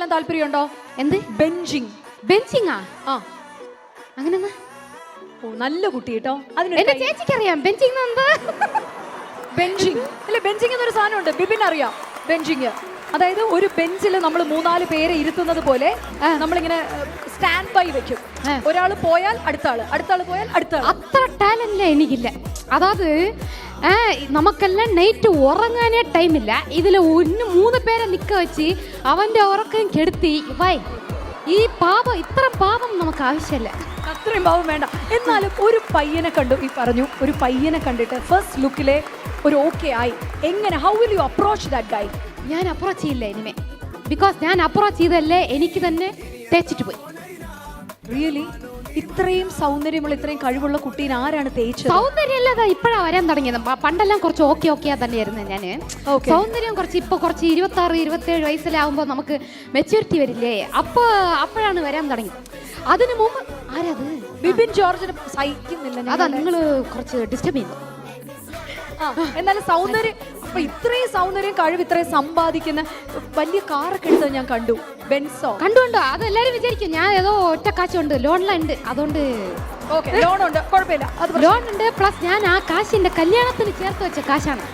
പഠിക്കാൻ താല്പര്യമുണ്ടോ? എന്ത്? ബെഞ്ചിങ്. ബെഞ്ചിങ്ങാ? ആ, അങ്ങനെ ഓ നല്ല കുട്ടി കേട്ടോ. എന്റെ ചേച്ചിക്കറിയാം ബെഞ്ചിങ് എന്താ. ബെഞ്ചിങ് അല്ലെ, ബെഞ്ചിങ് എന്നൊരു സാധനമുണ്ട്. ബിബിൻ അറിയാം ബെഞ്ചിങ്. അതായത് ഒരു ബെഞ്ചിൽ നമ്മൾ 3-4 പേരെ ഇരുത്തുന്നത് പോലെ നമ്മളിങ്ങനെ സ്റ്റാൻഡ് ബൈ വെക്കും. ഒരാൾ പോയാൽ അടുത്ത ആള്, അടുത്ത ആള് പോയാൽ അടുത്ത ആള്. അത്ര ടാലന്റ് എനിക്കില്ല. അതായത് നമുക്കെല്ലാം നൈറ്റ് ഉറങ്ങാനേ ടൈമില്ല. ഇതിൽ 3 പേരെ നിക്ക വെച്ച് അവന്റെ ഉറക്കം കെടുത്തി. വൈ ഈ പാപം, ഇത്ര പാപം നമുക്ക് ആവശ്യമില്ല. അത്രയും പാവം വേണ്ട. എന്നാലും ഒരു പയ്യനെ കണ്ടു, ഈ പറഞ്ഞു ഒരു പയ്യനെ കണ്ടിട്ട് ഫസ്റ്റ് ലുക്കിലെ ഒരു ഓക്കെ ആയി. എങ്ങനെ, how will you approach that guy? ഞാൻ അപ്രോച്ച് ചെയ്യില്ല ഇനിമേ. ബിക്കോസ് ഞാൻ അപ്രോച്ച് ചെയ്തല്ലേ എനിക്ക് തന്നെ തേച്ചിട്ട് പോയി. റിയലി? ഇത്രയും സൗന്ദര്യമുള്ള, ഇത്രയും കഴിവുള്ള കുട്ടീനെ ആരാണ് തേച്ചത്? സൗന്ദര്യമല്ലാതെ ഇപ്പോഴാണ് വരാൻ തുടങ്ങിയത്. പണ്ടെല്ലാം കുറച്ച് ഓക്കെ തന്നെയായിരുന്നു ഞാൻ. സൗന്ദര്യം കുറച്ച് ഇപ്പൊ കുറച്ച് 26-27 വയസ്സിലാവുമ്പോൾ നമുക്ക് മെച്യൂരിറ്റി വരില്ലേ, അപ്പോഴാണ് വരാൻ തുടങ്ങിയത്. അതിനു മുമ്പ് ആരാത്? ബിബിൻ ജോർജിനെ സഹിക്കുന്നില്ല. അതാ നിങ്ങൾ കുറച്ച് ഡിസ്റ്റർബ് ചെയ്യുന്നു. എന്നാലും സൗന്ദര്യം, അപ്പൊ ഇത്രയും സൗന്ദര്യം, കഴിവ്, ഇത്രയും സമ്പാദിക്കുന്ന വലിയ കാറൊക്കെ എടുത്തത് ഞാൻ കണ്ടു. ബെൻസോ കണ്ടുകൊണ്ടോ? അത് എല്ലാരും വിചാരിക്കും ഞാൻ ഏതോ ഒറ്റ കാശുണ്ട്, ലോണിലുണ്ട്. അതുകൊണ്ട് ലോണുണ്ട്, കുഴപ്പമില്ല. ലോൺ ഉണ്ട്. പ്ലസ് ഞാൻ ആ കാശ് എന്റെ കല്യാണത്തിന് ചേർത്ത് വെച്ച കാശാണ്.